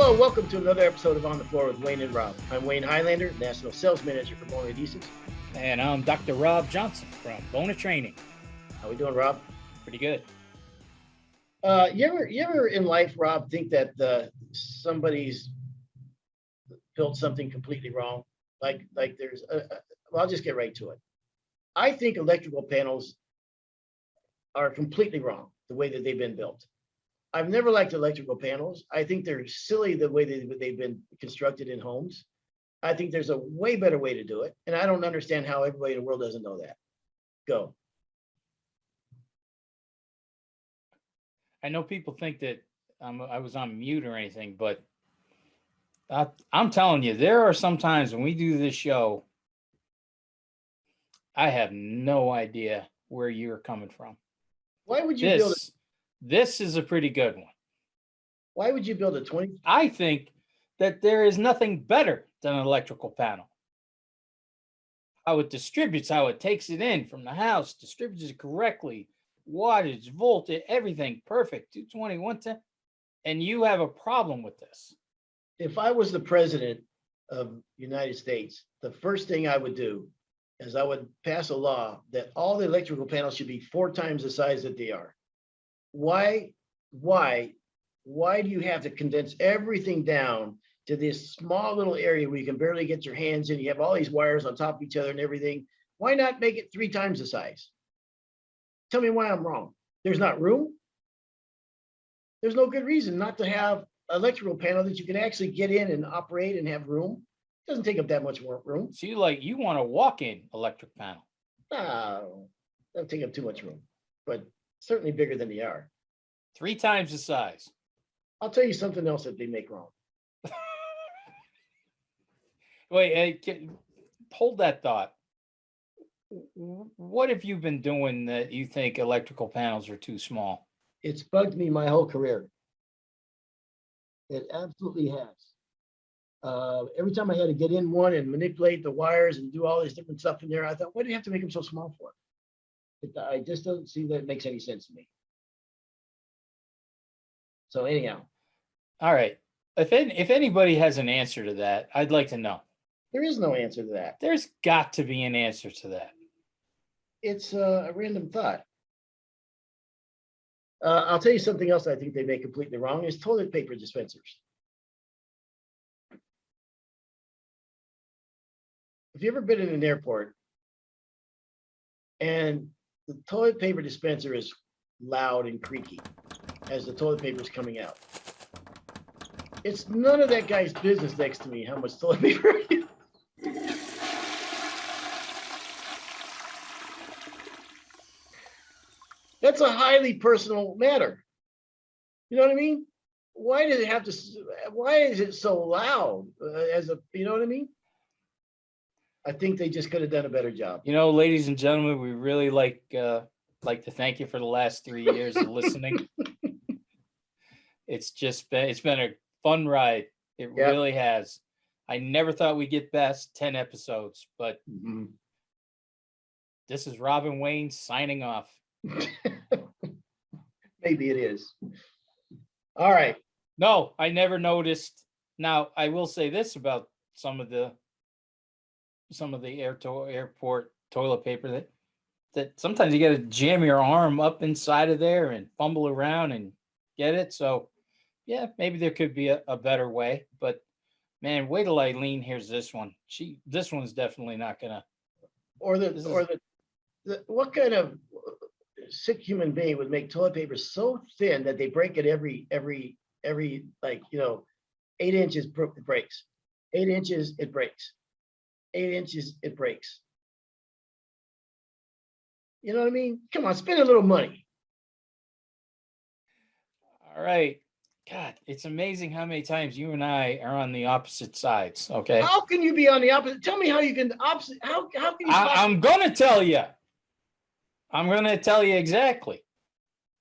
Hello, welcome to another episode of On the Floor with Wayne and Rob. I'm Wayne Highlander, National Sales Manager for Bona US. And I'm Dr. Rob Johnson from Bona Training. How we doing, Rob? Pretty good. You ever in life, Rob, think that somebody's built something completely wrong? Like there's, well, I'll just get right to it. I think electrical panels are completely wrong the way that they've been built. I've never liked electrical panels. I think they're silly the way they've been constructed in homes. I think there's a way better way to do it. And I don't understand how everybody in the world doesn't know that. Go. I know people think that I was on mute or anything, but I'm telling you, there are some times when we do this show, I have no idea where you're coming from. Why would you build it? This is a pretty good one. Why would you build a 20? I think that there is nothing better than an electrical panel. How it distributes, how it takes it in from the house, distributes it correctly, wattage, voltage, everything perfect, 220, 110, and you have a problem with this. If I was the president of the United States, the first thing I would do is I would pass a law that all the electrical panels should be 4 times the size that they are. Why do you have to condense everything down to this small little area where you can barely get your hands in? You have all these wires on top of each other and everything. Why not make it 3 times the size? Tell me why I'm wrong. There's not room. There's no good reason not to have an electrical panel that you can actually get in and operate and have room. It doesn't take up that much more room. So you want a walk-in electric panel? No, doesn't take up too much room, but certainly bigger than they are. 3 times the size. I'll tell you something else that they make wrong. Wait, hold that thought. What have you been doing that you think electrical panels are too small? It's bugged me my whole career. It absolutely has. Every time I had to get in one and manipulate the wires and do all this different stuff in there, I thought, why do you have to make them so small for? I just don't see that it makes any sense to me. So anyhow. All right. If anybody has an answer to that, I'd like to know. There is no answer to that. There's got to be an answer to that. It's a random thought. I'll tell you something else I think they make completely wrong is toilet paper dispensers. Have you ever been in an airport and the toilet paper dispenser is loud and creaky as the toilet paper is coming out? It's none of that guy's business next to me how much toilet paper. That's a highly personal matter. You know what I mean? Why does it have to? Why is it so loud? You know what I mean? I think they just could have done a better job. You know, ladies and gentlemen, we really like to thank you for the last 3 years of listening. It's been a fun ride. It really has. I never thought we'd get past 10 episodes, but This is Robin Wayne signing off. Maybe it is. All right. No, I never noticed. Now, I will say this about some of the airport toilet paper that sometimes you got to jam your arm up inside of there and fumble around and get it. So yeah, maybe there could be a better way, but man, wait till Eileen hears this one. This one's definitely not gonna. What kind of sick human being would make toilet paper so thin that they break it every 8 inches it breaks, 8 inches it breaks, 8 inches it breaks. You know what I mean? Come on, spend a little money. All right. God, it's amazing how many times you and I are on the opposite sides. Okay. How can you be on the opposite? Tell me how you can opposite. How can you? I'm going to tell you. I'm going to tell you exactly.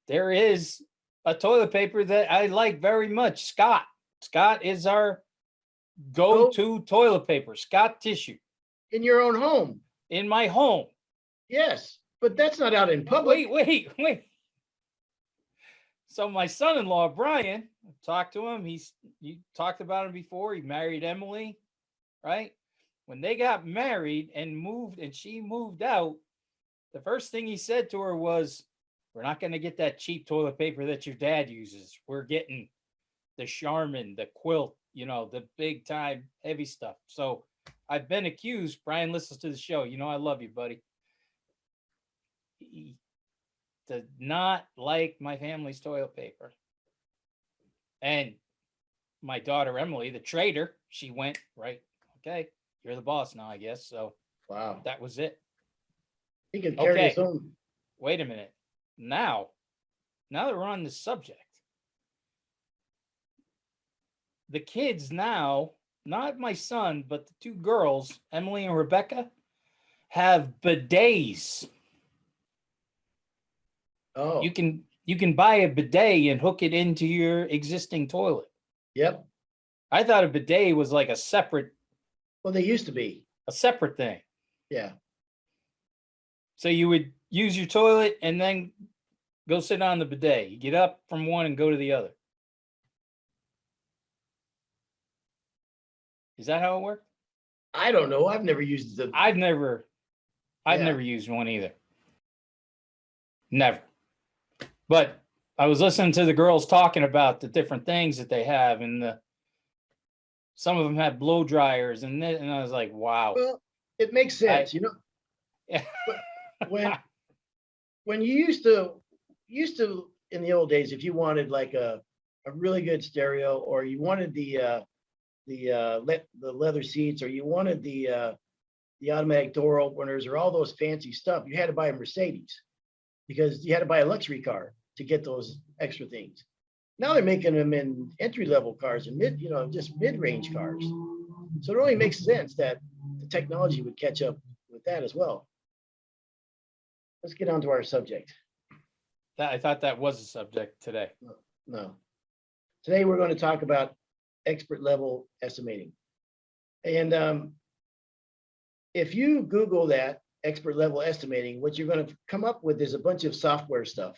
There is a toilet paper that I like very much. Scott. Scott is our go-to toilet paper. Scott tissue. In your own home. In my home. Yes, but that's not out in public. Wait. So my son-in-law, Brian, talked to him. You talked about him before. He married Emily, right? When they got married and moved, and she moved out, the first thing he said to her was, "We're not going to get that cheap toilet paper that your dad uses. We're getting the Charmin, the quilt, the big time heavy stuff." So I've been accused. Brian listens to the show. I love you, buddy. He did not like my family's toilet paper. And my daughter, Emily, the traitor, she went, right, okay, you're the boss now, I guess. So Wow. that was it. He could carry his Okay. own. Wait a minute. Now that we're on this subject, the kids now, not my son, but the two girls, Emily and Rebecca, have bidets. Oh, You can buy a bidet and hook it into your existing toilet. yep. I thought a bidet was like a separate Well, they used to be. thing. Yeah. So you would use your toilet and then go sit on the bidet. You get up from one and go to the other. Is that how it worked? I don't know. I've never used the. I've never Yeah. used one either. Never. But I was listening to the girls talking about the different things that they have, and some of them have blow dryers, and I was like, wow. Well, it makes sense, Yeah. when you used to in the old days, if you wanted like a really good stereo, or you wanted the leather seats, or you wanted the automatic door openers, or all those fancy stuff, you had to buy a Mercedes, because you had to buy a luxury car to get those extra things. Now they're making them in entry level cars and just mid range cars. So it only makes sense that the technology would catch up with that as well. Let's get on to our subject. I thought that was a subject today. No. Today we're going to talk about expert level estimating. And if you Google that, expert level estimating, what you're going to come up with is a bunch of software stuff,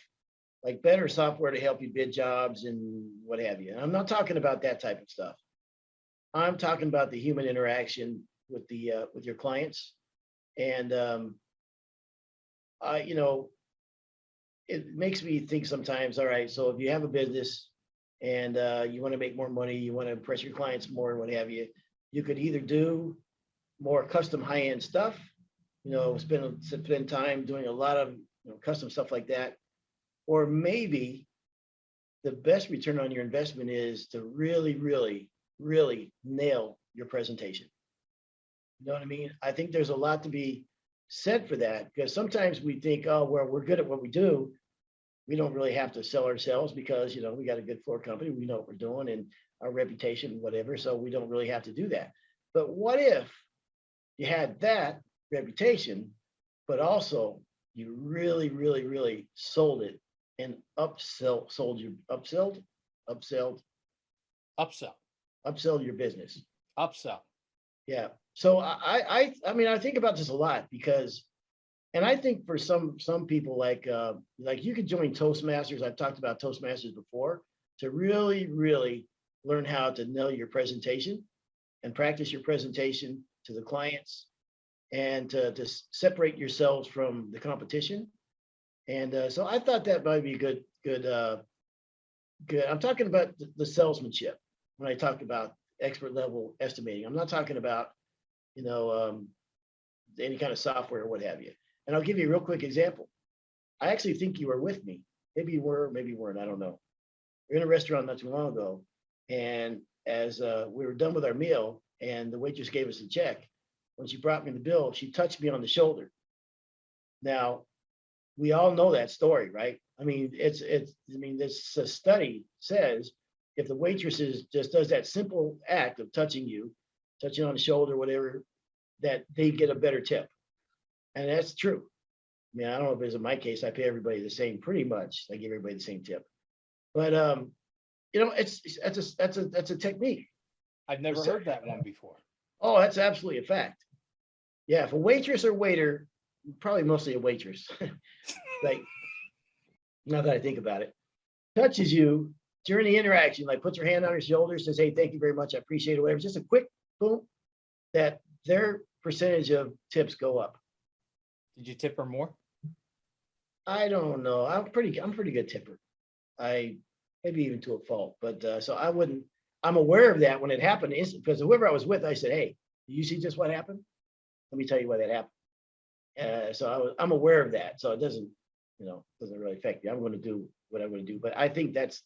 like better software to help you bid jobs and what have you. And I'm not talking about that type of stuff. I'm talking about the human interaction with your clients. And it makes me think sometimes, all right, so if you have a business and you want to make more money, you want to impress your clients more and what have you, you could either do more custom high-end stuff, spend time doing a lot of custom stuff like that, or maybe the best return on your investment is to really, really, really nail your presentation. You know what I mean? I think there's a lot to be said for that, because sometimes we think, oh, well, we're good at what we do. We don't really have to sell ourselves because, we got a good floor company. We know what we're doing and our reputation, whatever. So we don't really have to do that. But what if you had that reputation, but also you really, really, really sold it and upsell your business. Upsell. Yeah. So I mean, I think about this a lot because, and I think for some people, like you could join Toastmasters. I've talked about Toastmasters before, to really, really learn how to nail your presentation and practice your presentation to the clients, and to separate yourselves from the competition. And so I thought that might be good. I'm talking about the salesmanship when I talk about expert level estimating. I'm not talking about, any kind of software or what have you. And I'll give you a real quick example. I actually think you were with me. Maybe you were, maybe you weren't. I don't know. We were in a restaurant not too long ago, and as we were done with our meal, and the waitress gave us a check, when she brought me the bill, she touched me on the shoulder. Now, we all know that story, right? I mean, this study says if the waitress just does that simple act of touching on the shoulder, whatever, that they get a better tip. And that's true. I mean, I don't know if it's in my case, I pay everybody the same, pretty much. I give everybody the same tip. But that's a technique. I've never heard that one before. Oh, that's absolutely a fact. Yeah, if a waitress or waiter, probably mostly a waitress. Like, now that I think about it, touches you during the interaction, like puts her hand on your shoulder, says, hey, thank you very much, I appreciate it, whatever, just a quick boom, that their percentage of tips go up. Did you tip her more? I don't know. I'm a pretty good tipper. I maybe even to a fault, but so I wouldn't. I'm aware of that when it happened instantly, because whoever I was with, I said, "Hey, you see just what happened? Let me tell you why that happened." So I'm aware of that. So it doesn't, doesn't really affect me. I'm going to do what I'm going to do. But I think that's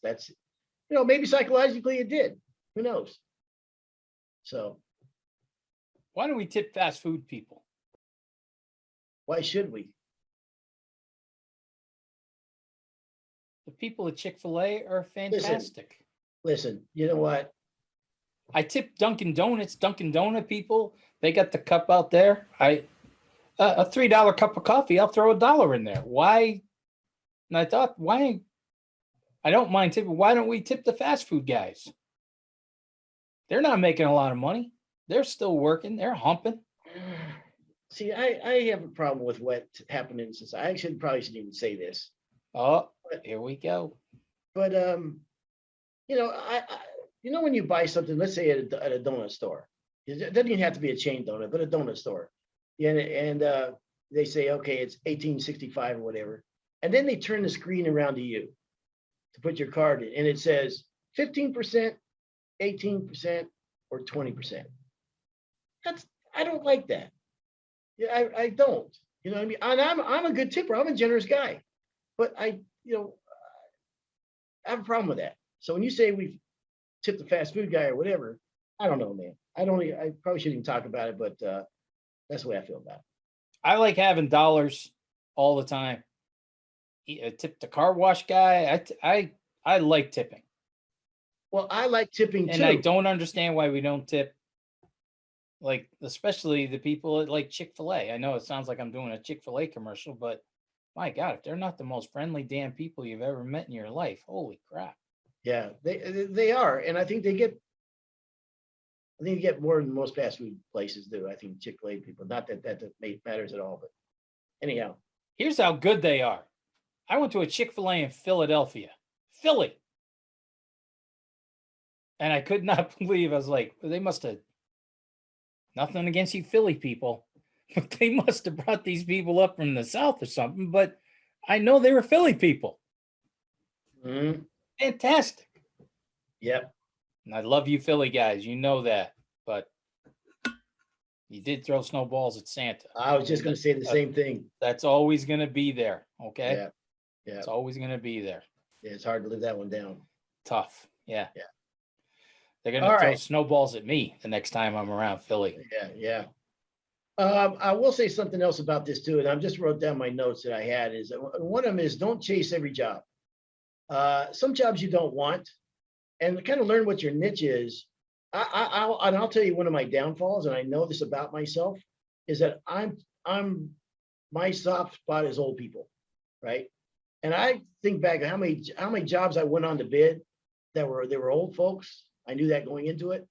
maybe psychologically it did. Who knows? So Why don't we tip fast food people? why should we? The people at Chick-fil-A are fantastic. Listen, you know what? I tip Dunkin' Donuts, Dunkin' Donut people. They got the cup out there. A $3 cup of coffee, I'll throw $1 in there. Why? And I thought, why? I don't mind tipping. Why don't we tip the fast food guys? They're not making a lot of money. They're still working. They're humping. See, I have a problem with what happened in society. I probably shouldn't even say this. Oh, here we go. But when you buy something, let's say at a donut store, it doesn't even have to be a chain donut, but a donut store, and they say, okay, it's 1865 or whatever, and then they turn the screen around to you to put your card in, and it says 15%, 18%, or 20%. I don't like that. Yeah, I don't. You know what I mean? And I'm a good tipper. I'm a generous guy, but I have a problem with that. So when you say we've tipped the fast food guy or whatever, I don't know, man. I probably shouldn't even talk about it, but that's the way I feel about it. I like having dollars all the time. Tip the car wash guy. I like tipping. Well, I like tipping too. And I don't understand why we don't tip, like, especially the people at like Chick-fil-A. I know it sounds like I'm doing a Chick-fil-A commercial, but my God, if they're not the most friendly damn people you've ever met in your life, holy crap. Yeah, they are, and I think they get more than most fast food places do. I think Chick-fil-A people, not that matters at all, but anyhow. Here's how good they are. I went to a Chick-fil-A in Philadelphia, Philly. And I could not believe, I was like, they must have, nothing against you Philly people, but they must have brought these people up from the South or something. But I know they were Philly people. Mm-hmm. Fantastic. Yep. And I love you Philly guys. You know that. But you did throw snowballs at Santa. I was just going to say the same thing. That's always going to be there. Okay. Yeah. Yeah. It's always going to be there. Yeah, it's hard to live that one down. Tough. Yeah. Yeah. They're going to throw snowballs at me the next time I'm around Philly. Yeah. I will say something else about this too, and I just wrote down my notes that I had. Is one of them is don't chase every job. Some jobs you don't want, and kind of learn what your niche is. I'll tell you one of my downfalls, and I know this about myself, is that my soft spot is old people, right? And I think back how many jobs I went on to bid that were old folks. I knew that going into it.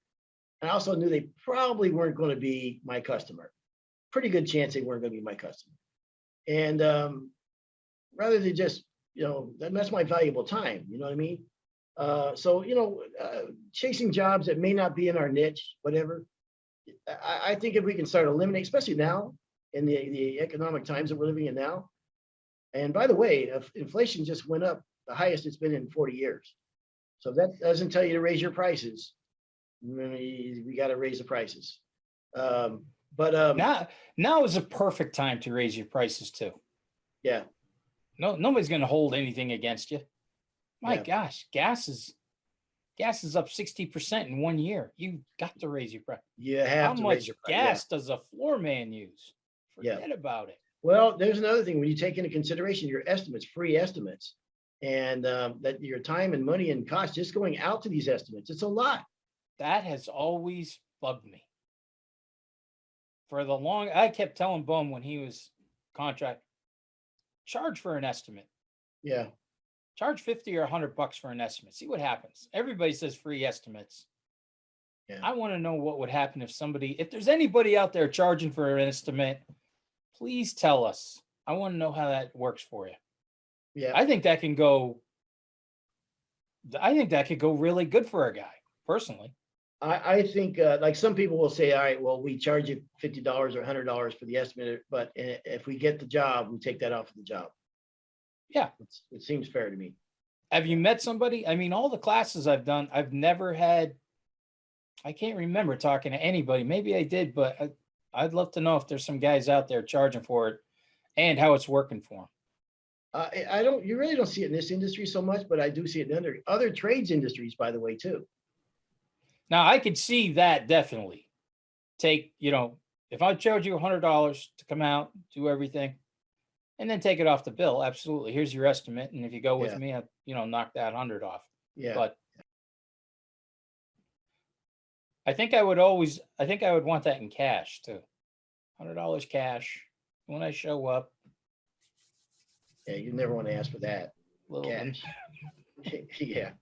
I also knew they probably weren't going to be my customer. Pretty good chance they weren't going to be my customer. And rather than just, that's my valuable time. You know what I mean? Chasing jobs that may not be in our niche, whatever. I think if we can start eliminating, especially now in the economic times that we're living in now. And by the way, if inflation just went up the highest it's been in 40 years. So that doesn't tell you to raise your prices. We got to raise the prices. Now is a perfect time to raise your prices too. Yeah. Nobody's going to hold anything against you. My gosh, gas is up 60% in 1 year. You got to raise your price. You have to raise your price. How much gas does a floor man use? Forget about it. Well, there's another thing. When you take into consideration your estimates, free estimates, and that your time and money and cost just going out to these estimates, it's a lot. That has always bugged me. I kept telling Bum when he was contract, charge for an estimate. Yeah. Charge 50 or $100 for an estimate. See what happens. Everybody says free estimates. Yeah. I want to know what would happen if there's anybody out there charging for an estimate, please tell us. I want to know how that works for you. Yeah. I think that can go I think that could go really good for a guy, personally. I think like some people will say, all right, well, we charge you $50 or $100 for the estimate, but if we get the job, we take that off of the job. Yeah. It seems fair to me. Have you met somebody? I mean, all the classes I've done, I've never had, I can't remember talking to anybody. Maybe I did, but I'd love to know if there's some guys out there charging for it and how it's working for them. I don't, you really don't see it in this industry so much, but I do see it in other trades industries, by the way, too. Now, I could see that definitely. Take, if I charge you $100 to come out, do everything, and then take it off the bill, absolutely. Here's your estimate, and if you go with Yeah. me, I, knock that 100 off. Yeah. But I think I would want that in cash too. $100 cash when I show up. Yeah. You never want to ask for that. Little Cash. Yeah.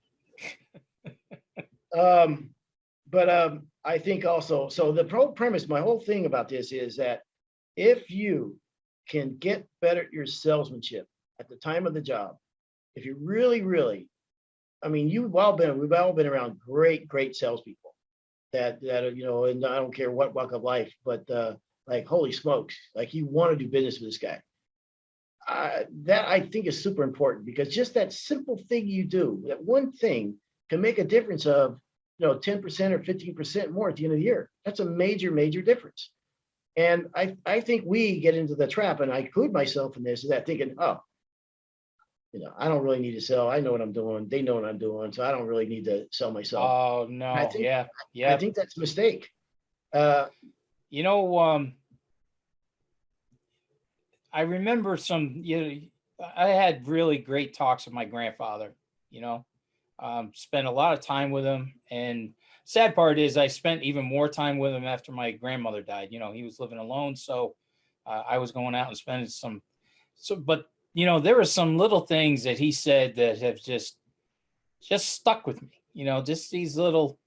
But I think also, so the premise, my whole thing about this is that if you can get better at your salesmanship at the time of the job, if you really, really, I mean, we've all been around great salespeople that and I don't care what walk of life, but like, holy smokes, like you want to do business with this guy. That I think is super important, because just that simple thing you do, that one thing can make a difference of 10% or 15% more at the end of the year. That's a major difference. And I think we get into the trap, and I include myself in this, is that thinking, oh, I don't really need to sell. I know what I'm doing. They know what I'm doing. So I don't really need to sell myself. Oh no. I think, Yeah. I think that's a mistake. I remember I had really great talks with my grandfather, spent a lot of time with him. And sad part is I spent even more time with him after my grandmother died. He was living alone. So I was going out and spending but there were some little things that he said that have just stuck with me, just these little,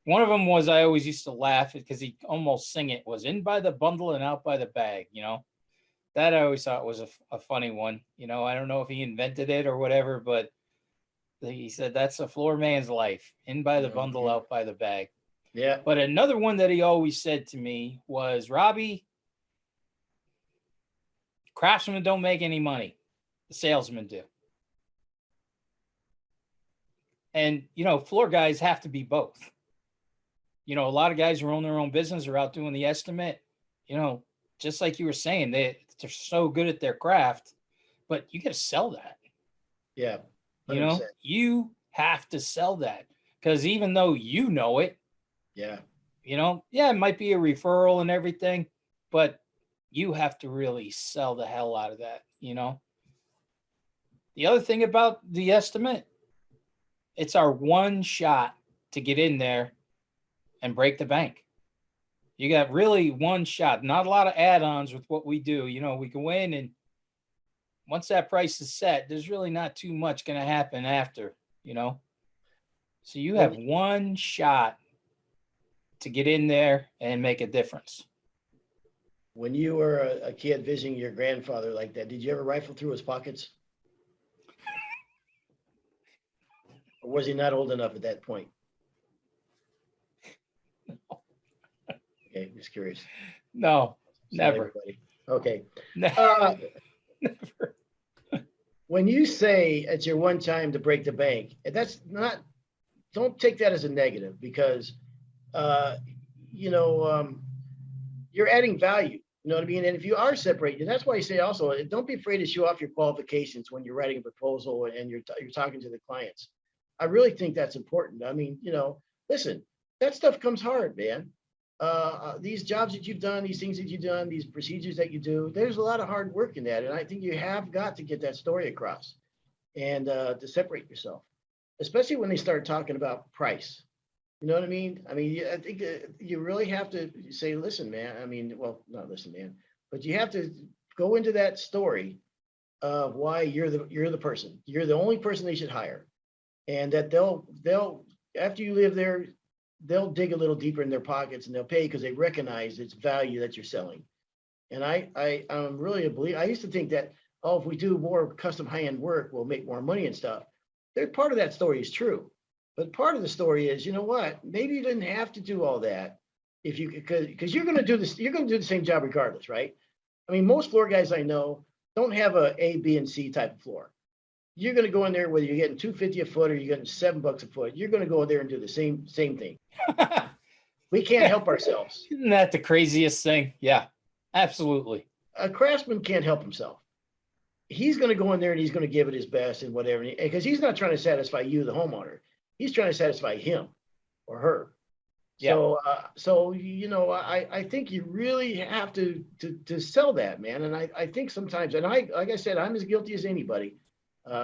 one of them was, I always used to laugh because he almost sing it, was in by the bundle and out by the bag, that I always thought was a funny one. I don't know if he invented it or whatever, but he said that's a floor man's life, in by the bundle, out by the bag. Yeah. But another one that he always said to me was, Robbie, craftsmen don't make any money. The salesmen do. And, floor guys have to be both. A lot of guys who own their own business are out doing the estimate, just like you were saying, they're so good at their craft, but you got to sell that. Yeah. 100%. You have to sell that, because even though it, yeah, it might be a referral and everything, but you have to really sell the hell out of that. The other thing about the estimate, it's our one shot to get in there and break the bank. You got really one shot, not a lot of add-ons with what we do. We go in, and once that price is set, there's really not too much going to happen after, So you have one shot to get in there and make a difference. When you were a kid visiting your grandfather like that, did you ever rifle through his pockets? Or was he not old enough at that point? Okay, just curious. No, never. Everybody. Okay. Never. When you say it's your one time to break the bank, don't take that as a negative, because, you're adding value. You know what I mean? And if you are separated, that's why I say also, don't be afraid to show off your qualifications when you're writing a proposal and you're talking to the clients. I really think that's important. I mean, listen, that stuff comes hard, man. These jobs that you've done, these things that you've done, these procedures that you do, there's a lot of hard work in that. And I think you have got to get that story across, and to separate yourself, especially when they start talking about price. You know what I mean? I mean, I think you really have to say, listen, man. I mean, well, not listen, man, but you have to go into that story of why you're the person. You're the only person they should hire, and that they'll after you live there, they'll dig a little deeper in their pockets and they'll pay because they recognize its value that you're selling. And I'm really a believer. I used to think that, oh, if we do more custom high-end work, we'll make more money and stuff. part of that story is true. But part of the story is, you know what? Maybe you didn't have to do all that if you because you're going to do this, you're going to do the same job regardless, right? I mean, most floor guys I know don't have a B, and C type of floor. You're going to go in there whether you're getting 250 a foot or you're getting $7 a foot. You're going to go in there and do the same thing. We can't help ourselves. Isn't that the craziest thing? Yeah, absolutely. A craftsman can't help himself. He's going to go in there and he's going to give it his best and whatever, because he's not trying to satisfy you, the homeowner. He's trying to satisfy him or her. Yeah. So you know, I think you really have to sell that, man. And I think sometimes, and like I said, I'm as guilty as anybody.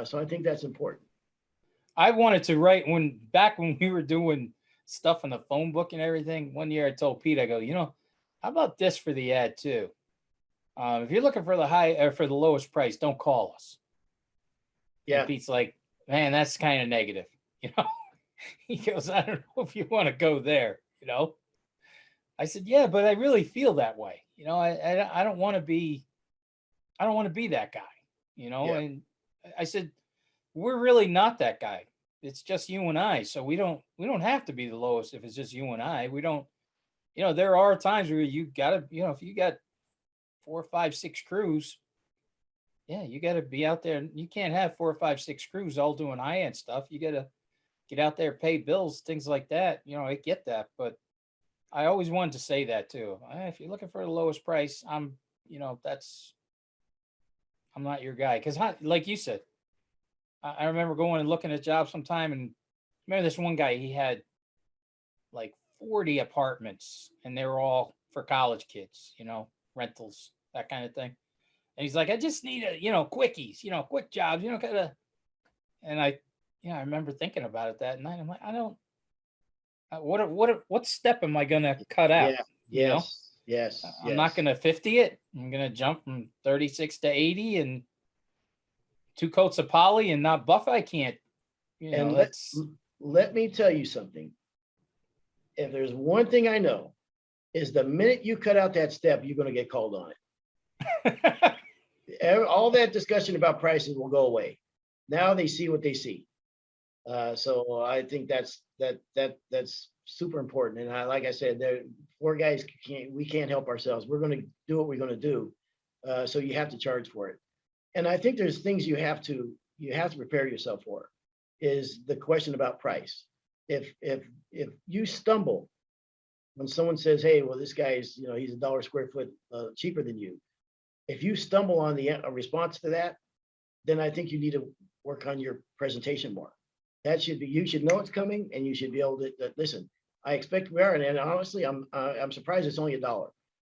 So I think that's important. I wanted to write back when we were doing stuff on the phone book and everything. One year I told Pete, I go, how about this for the ad too? If you're looking for for the lowest price, don't call us. Yeah. And Pete's like, man, that's kind of negative. He goes, I don't know if you want to go there. I said, yeah, but I really feel that way. I don't want to be that guy. Yeah. And I said, we're really not that guy. It's just you and I. So we don't have to be the lowest if it's just you and I. We don't, there are times where you gotta, if you got 4, 5, 6 crews, yeah, you got to be out there. You can't have 4, 5, 6 crews all doing high-end stuff. You got to get out there, pay bills, things like that. I get that, but I always wanted to say that too. If you're looking for the lowest price, I'm not your guy. Because like you said, I remember going and looking at jobs sometime, and remember this one guy, he had like 40 apartments, and they were all for college kids, rentals, that kind of thing. And he's like, I just need quickies, quick jobs, kind of. And I remember thinking about it that night. I'm like, I don't. What step am I gonna cut out? Yeah. Yes. I'm not gonna 50 it. I'm gonna jump from 36 to 80 and 2 coats of poly and not buff. I can't. Let me tell you something. If there's one thing I know, is the minute you cut out that step, you're going to get called on it. All that discussion about prices will go away. Now they see what they see. So I think that's super important. And like I said, four guys we can't help ourselves. We're going to do what we're going to do. So you have to charge for it. And I think there's things you have to prepare yourself for. Is the question about price. If you stumble when someone says, hey, well, this guy's, he's $1 square foot cheaper than you. If you stumble on a response to that, then I think you need to work on your presentation more. You should know it's coming, and you should be able to listen. I expect we are, and honestly, I'm surprised it's only $1,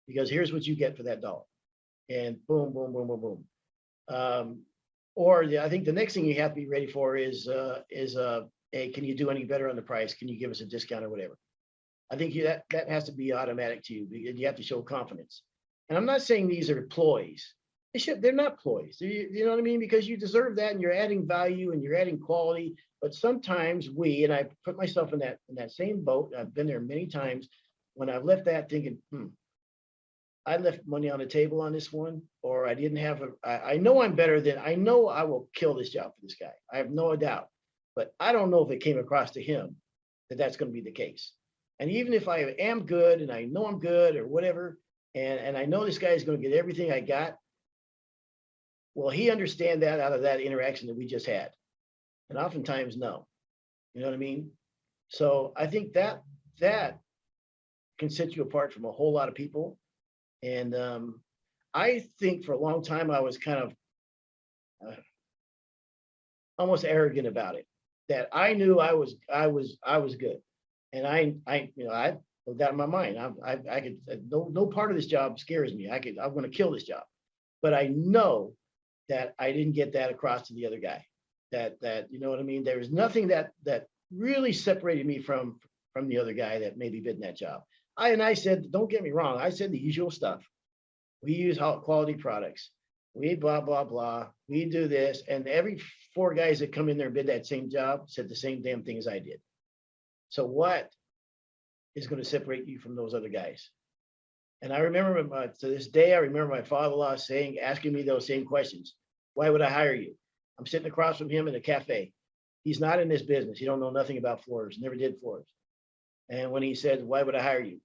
because here's what you get for that $1, and boom, boom, boom, boom, boom. I think the next thing you have to be ready for is hey, can you do any better on the price? Can you give us a discount or whatever? I think that has to be automatic to you, because you have to show confidence. And I'm not saying these are ploys. They're not ploys. You know what I mean? Because you deserve that, and you're adding value and you're adding quality. But sometimes and I put myself in that same boat. I've been there many times when I've left that thinking, I left money on the table on this one, or I didn't have I know I'm better than, I know I will kill this job for this guy. I have no doubt, but I don't know if it came across to him that that's going to be the case. And even if I am good and I know I'm good or whatever, and I know this guy is going to get everything I got, will he understand that out of that interaction that we just had? And oftentimes, no. You know what I mean? So I think that can set you apart from a whole lot of people. And I think for a long time I was kind of almost arrogant about it. That I knew I was good, and I put that in my mind. I could no part of this job scares me. I'm going to kill this job, but I know that I didn't get that across to the other guy. That you know what I mean. There was nothing that really separated me from the other guy that maybe bid in that job. I said, don't get me wrong. I said the usual stuff. We use quality products. We blah, blah, blah. We do this. And every 4 guys that come in there and bid that same job said the same damn thing as I did. So what is going to separate you from those other guys? And I remember to this day, I remember my father-in-law asking me those same questions. Why would I hire you? I'm sitting across from him in a cafe. He's not in this business. He don't know nothing about floors, never did floors. And when he said, why would I hire you?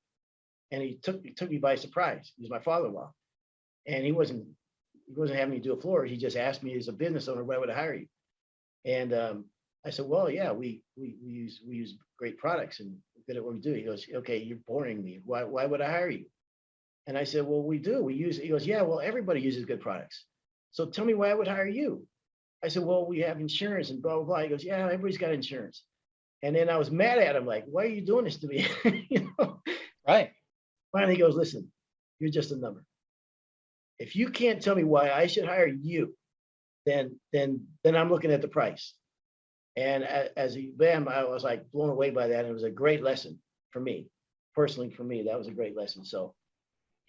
And he took me by surprise. He was my father-in-law. And he wasn't having me do a floor. He just asked me as a business owner, why would I hire you? And I said, well, yeah, we use great products and we're good at what we do. He goes, okay, you're boring me. Why would I hire you? And I said, well, we do. We use. He goes, yeah, well, everybody uses good products. So tell me why I would hire you. I said, well, we have insurance and blah blah blah. He goes, yeah, everybody's got insurance. And then I was mad at him, like, why are you doing this to me? You know? Right. Finally, he goes, listen, you're just a number. If you can't tell me why I should hire you, then I'm looking at the price. And as he, bam, I was like blown away by that. It was a great lesson for me, personally. For me, that was a great lesson. So,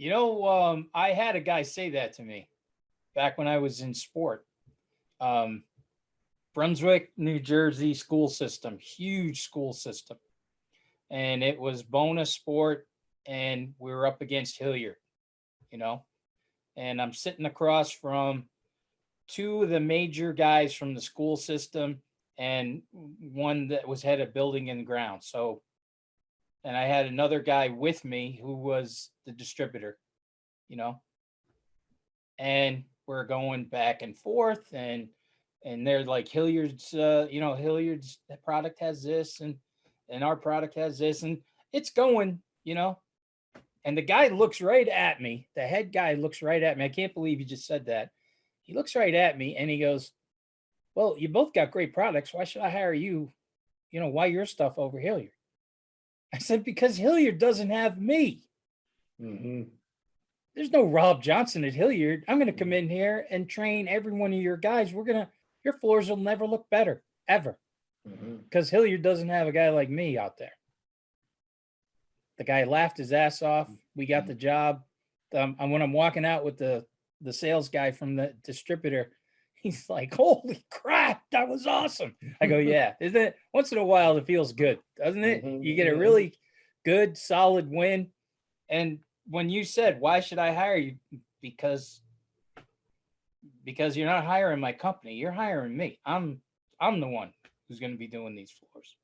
You know, I had a guy say that to me back when I was in sport. Brunswick, New Jersey school system, huge school system. And it was Bona Sport, and we were up against Hilliard, you know. And I'm sitting across from two of the major guys from the school system and one that was head of building and ground. So, and I had another guy with me who was the distributor, you know, and we're going back and forth, and they're like, Hilliard's, Hilliard's product has this, and our product has this, and it's going, you know. And the guy looks right at me. The head guy looks right at me. I can't believe you just said that. He looks right at me and he goes, well, you both got great products. Why should I hire you? You know, why your stuff over Hilliard? I said, because Hilliard doesn't have me. mm-hmm. There's no Rob Johnson at Hilliard. I'm going to come in here and train every one of your guys. Your floors will never look better, ever. Because Hilliard doesn't have a guy like me out there. The guy laughed his ass off. We got the job. And when I'm walking out with the sales guy from the distributor, he's like, holy crap, that was awesome. I go, yeah. Isn't it? Once in a while, it feels good, doesn't it? You get a really good, solid win. And when you said, why should I hire you? Because you're not hiring my company. You're hiring me. I'm the one who's going to be doing these floors.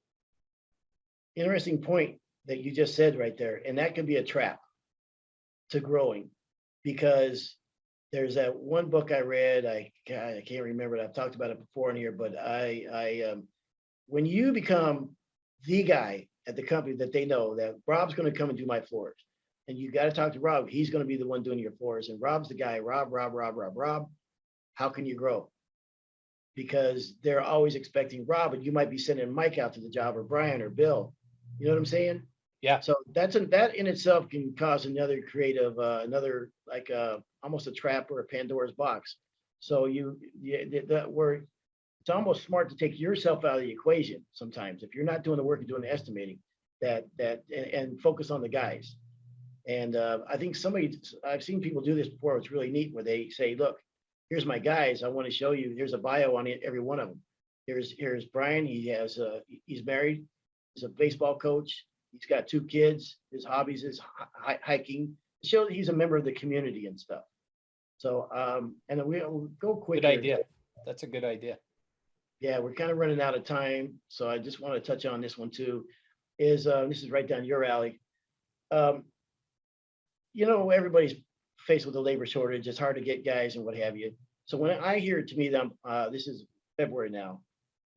Interesting point that you just said right there. And that can be a trap to growing, because there's that one book I read. I can't remember it. I've talked about it before in here, but when you become the guy at the company that they know that Rob's going to come and do my floors, and you got to talk to Rob, he's going to be the one doing your floors, and Rob's the guy, Rob, how can you grow? Because they're always expecting Rob, and you might be sending Mike out to the job, or Brian or Bill. You know what I'm saying? Yeah. So that in itself can cause another creative, almost a trap or a Pandora's box. So it's almost smart to take yourself out of the equation sometimes. If you're not doing the work and doing the estimating, and focus on the guys. And I think I've seen people do this before. It's really neat where they say, look, here's my guys. I want to show you, here's a bio on every one of them. Here's Brian. He's married. He's a baseball coach. He's got 2 kids. His hobbies is hiking. Show that he's a member of the community and stuff. So, and we'll go quick. Good idea. That's a good idea. Yeah, we're kind of running out of time. So I just want to touch on this one too. This is right down your alley. Everybody's faced with a labor shortage. It's hard to get guys and what have you. So when I hear to me that this is February now,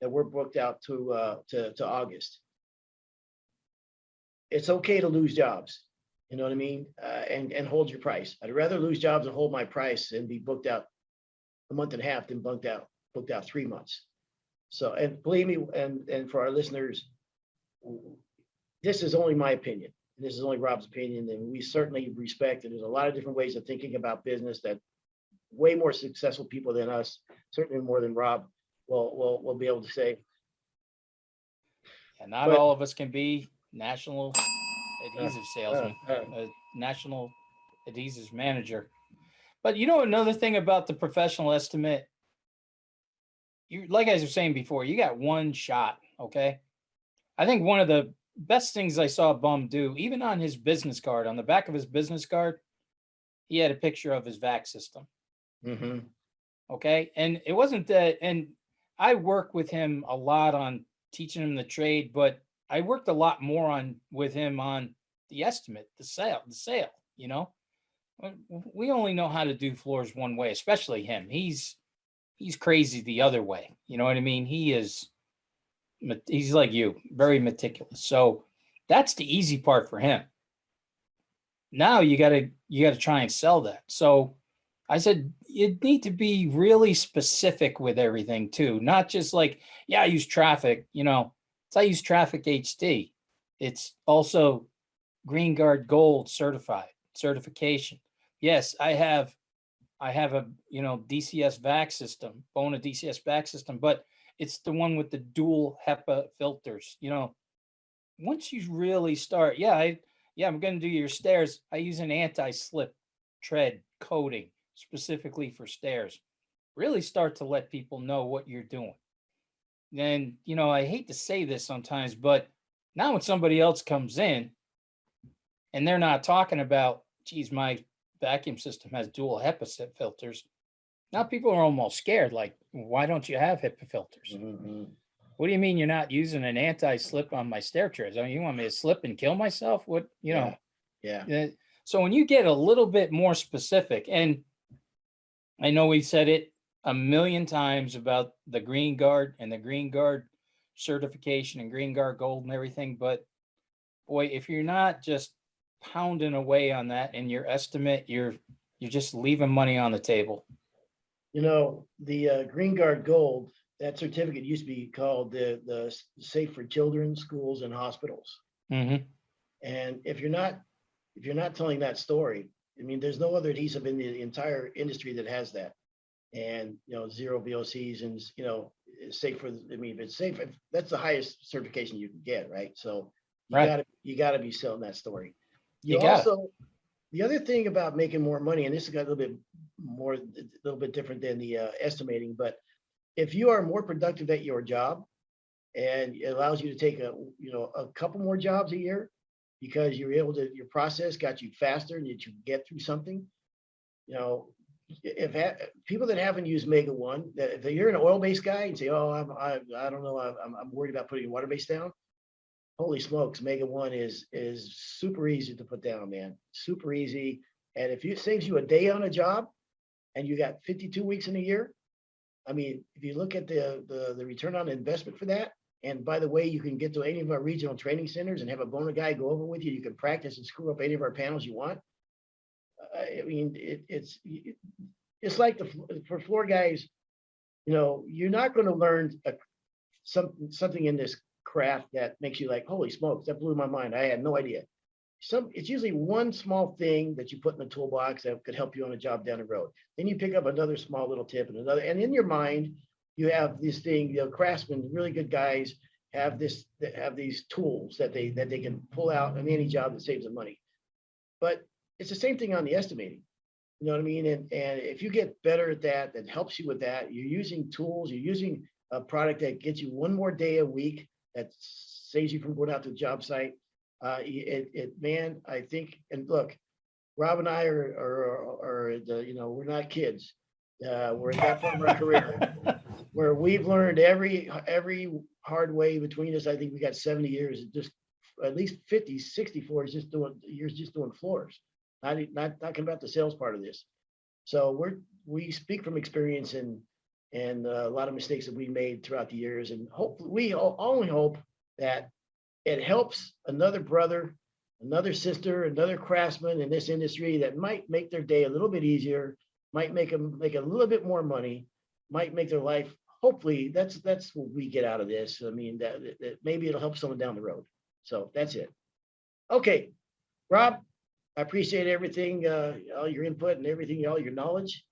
that we're booked out to August, it's okay to lose jobs. You know what I mean? And hold your price. I'd rather lose jobs and hold my price and be booked out a month and a half than booked out 3 months. So, and believe me, and for our listeners, this is only my opinion. This is only Rob's opinion, and we certainly respect it. There's a lot of different ways of thinking about business that way more successful people than us, certainly more than Rob, will be able to say. And not all of us can be national adhesive salesman, national adhesives manager. But another thing about the professional estimate, like I was saying before, you got one shot. Okay. I think one of the best things I saw Bum do, even on his business card, on the back of his business card, he had a picture of his vac system. Mm-hmm. Okay. And it wasn't that, and I work with him a lot on teaching him the trade, but I worked a lot more with him on the estimate, the sale, you know. We only know how to do floors one way, especially him. He's crazy the other way. You know what I mean? He's like you, very meticulous. So that's the easy part for him. Now you gotta try and sell that. So I said you need to be really specific with everything too, not just like, yeah, I use traffic, it's I use traffic HD. It's also Green Guard Gold certification. Yes, I have a DCS vac system, Bona DCS vac system, but it's the one with the dual HEPA filters. Once you really start, I'm going to do your stairs. I use an anti-slip tread coating specifically for stairs. Really start to let people know what you're doing. Then, I hate to say this sometimes, but now when somebody else comes in and they're not talking about, geez, my vacuum system has dual HEPA filters. Now people are almost scared. Like, why don't you have HEPA filters? Mhm. What do you mean you're not using an anti-slip on my stair treads? I mean, you want me to slip and kill myself? What, Yeah. So when you get a little bit more specific, and I know we've said it a million times about the Green Guard and the Green Guard certification and Green Guard Gold and everything, but boy, if you're not just pounding away on that in your estimate, you're just leaving money on the table. The Green Guard Gold, that certificate used to be called the Safe for Children, Schools, and Hospitals. Mm-hmm. And if you're not telling that story, I mean, there's no other adhesive in the entire industry that has that. And zero VOCs, and it's safe for. I mean, if it's safe, that's the highest certification you can get, right? So you gotta be selling that story. The other thing about making more money, and this has got a little bit different than the estimating, but if you are more productive at your job, and it allows you to take a couple more jobs a year, because your process got you faster and that you get through something. If people that haven't used Mega One, that if you're an oil-based guy and say, "Oh, I don't know, I'm worried about putting water base down," holy smokes, Mega One is super easy to put down, man. Super easy. And if it saves you a day on a job and you got 52 weeks in a year, I mean, if you look at the return on investment for that, and by the way, you can get to any of our regional training centers and have a Bona guy go over with you. You can practice and screw up any of our panels you want. I mean, it's like for floor guys, you're not going to learn something in this craft that makes you like, holy smokes, that blew my mind. I had no idea. It's usually one small thing that you put in the toolbox that could help you on a job down the road. Then you pick up another small little tip and another, and in your mind, you have this thing. Craftsmen, really good guys, have these tools that they can pull out on any job that saves them money. But it's the same thing on the estimating. You know what I mean? And if you get better at that helps you with that, you're using tools, you're using a product that gets you one more day a week, that saves you from going out to the job site. Man, I think, and look, Rob and I we're not kids. We're at that part of our career where we've learned every hard way between us. I think we got 70 years, just at least 50, 60 floors, just doing floors. Not talking about the sales part of this. So we speak from experience and a lot of mistakes that we made throughout the years, and hopefully we only hope that it helps another brother, another sister, another craftsman in this industry that might make their day a little bit easier, might make them make a little bit more money, might make their life. Hopefully that's what we get out of this. I mean, that maybe it'll help someone down the road. So that's it. Okay, Rob, I appreciate everything, all your input and everything, all your knowledge.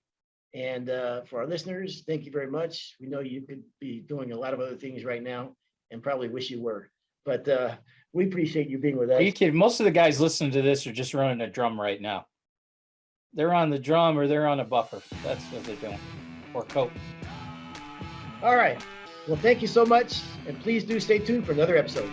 And for our listeners, thank you very much. We know you could be doing a lot of other things right now and probably wish you were, but we appreciate you being with us. Are you kidding? Most of the guys listening to this are just running a drum right now. They're on the drum or they're on a buffer. That's what they're doing. Or coat. All right. Well, thank you so much. And please do stay tuned for another episode.